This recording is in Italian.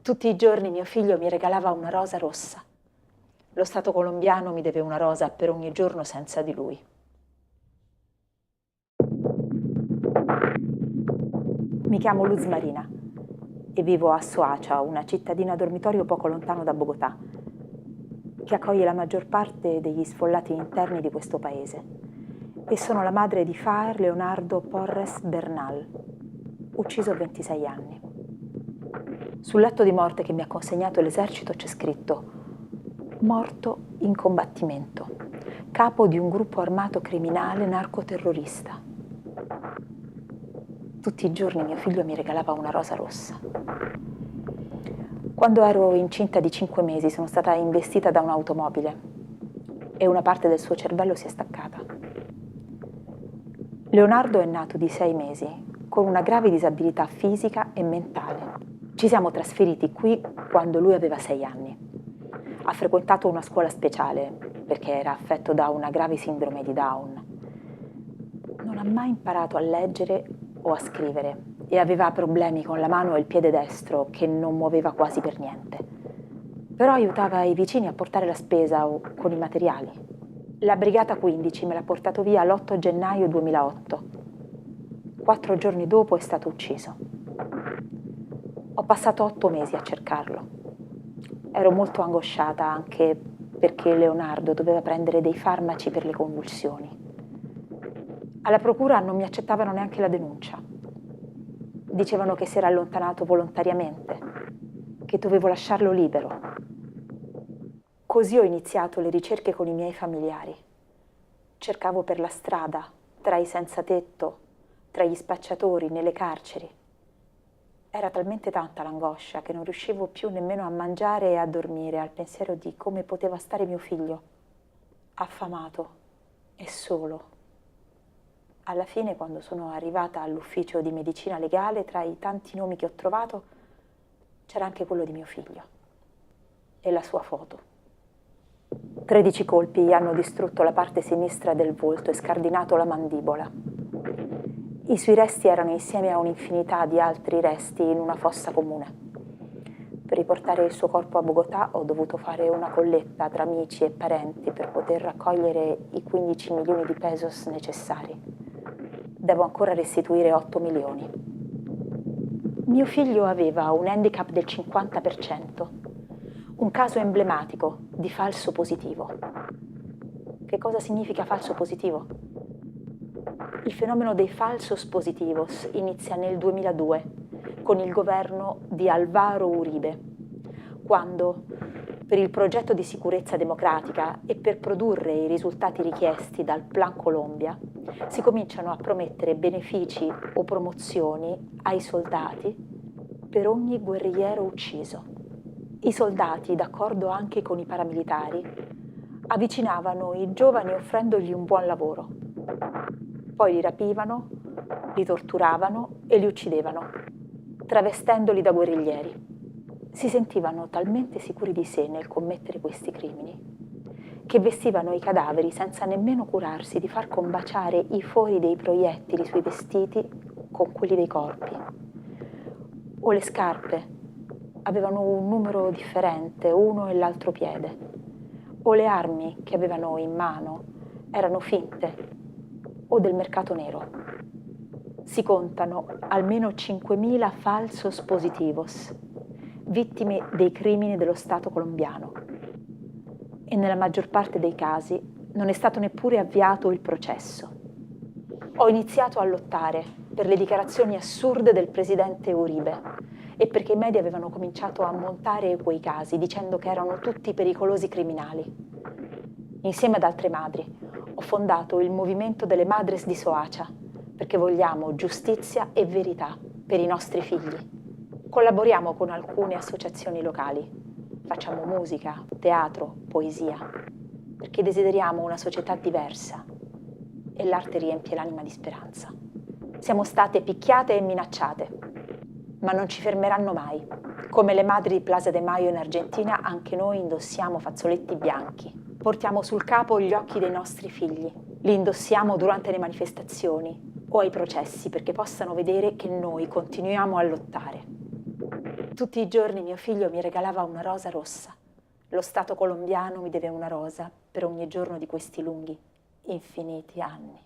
Tutti i giorni mio figlio mi regalava una rosa rossa. Lo Stato colombiano mi deve una rosa per ogni giorno senza di lui. Mi chiamo Luz Marina e vivo a Soacha, una cittadina dormitorio poco lontano da Bogotà, che accoglie la maggior parte degli sfollati interni di questo paese. E sono la madre di Faher Leonardo Porres Bernal, ucciso a 26 anni. Sul letto di morte che mi ha consegnato l'esercito c'è scritto: morto in combattimento, capo di un gruppo armato criminale narcoterrorista. Tutti i giorni mio figlio mi regalava una rosa rossa. Quando ero incinta di 5 mesi sono stata investita da un'automobile e una parte del suo cervello si è staccata. Leonardo è nato di 6 mesi con una grave disabilità fisica e mentale. Ci siamo trasferiti qui quando lui aveva 6 anni. Ha frequentato una scuola speciale perché era affetto da una grave sindrome di Down. Non ha mai imparato a leggere o a scrivere e aveva problemi con la mano e il piede destro che non muoveva quasi per niente. Però aiutava i vicini a portare la spesa o con i materiali. La Brigata 15 me l'ha portato via l'8 gennaio 2008. 4 giorni dopo è stato ucciso. Ho passato 8 mesi a cercarlo. Ero molto angosciata anche perché Leonardo doveva prendere dei farmaci per le convulsioni. Alla procura non mi accettavano neanche la denuncia. Dicevano che si era allontanato volontariamente, che dovevo lasciarlo libero. Così ho iniziato le ricerche con i miei familiari. Cercavo per la strada, tra i senza tetto, tra gli spacciatori, nelle carceri. Era talmente tanta l'angoscia che non riuscivo più nemmeno a mangiare e a dormire al pensiero di come poteva stare mio figlio, affamato e solo. Alla fine, quando sono arrivata all'ufficio di medicina legale, tra i tanti nomi che ho trovato, c'era anche quello di mio figlio e la sua foto. 13 colpi hanno distrutto la parte sinistra del volto e scardinato la mandibola. I suoi resti erano insieme a un'infinità di altri resti in una fossa comune. Per riportare il suo corpo a Bogotà ho dovuto fare una colletta tra amici e parenti per poter raccogliere i 15 milioni di pesos necessari. Devo ancora restituire 8 milioni. Mio figlio aveva un handicap del 50%, un caso emblematico di falso positivo. Che cosa significa falso positivo? Il fenomeno dei falsos positivos inizia nel 2002 con il governo di Álvaro Uribe, quando per il progetto di sicurezza democratica e per produrre i risultati richiesti dal Plan Colombia si cominciano a promettere benefici o promozioni ai soldati per ogni guerrigliero ucciso. I soldati, d'accordo anche con i paramilitari, avvicinavano i giovani offrendogli un buon lavoro. Poi li rapivano, li torturavano e li uccidevano, travestendoli da guerriglieri. Si sentivano talmente sicuri di sé nel commettere questi crimini che vestivano i cadaveri senza nemmeno curarsi di far combaciare i fori dei proiettili sui vestiti con quelli dei corpi. O le scarpe avevano un numero differente, uno e l'altro piede. O le armi che avevano in mano erano finte o del mercato nero. Si contano almeno 5.000 falsos positivos, vittime dei crimini dello Stato colombiano. E nella maggior parte dei casi non è stato neppure avviato il processo. Ho iniziato a lottare per le dichiarazioni assurde del presidente Uribe e perché i media avevano cominciato a montare quei casi dicendo che erano tutti pericolosi criminali. Insieme ad altre madri ho fondato il movimento delle Madres di Soacha perché vogliamo giustizia e verità per i nostri figli. Collaboriamo con alcune associazioni locali, facciamo musica, teatro, poesia, perché desideriamo una società diversa e l'arte riempie l'anima di speranza. Siamo state picchiate e minacciate, ma non ci fermeranno mai. Come le madri di Plaza de Mayo in Argentina, anche noi indossiamo fazzoletti bianchi. Portiamo sul capo gli occhi dei nostri figli, li indossiamo durante le manifestazioni o ai processi perché possano vedere che noi continuiamo a lottare. Tutti i giorni mio figlio mi regalava una rosa rossa. Lo Stato colombiano mi deve una rosa per ogni giorno di questi lunghi, infiniti anni.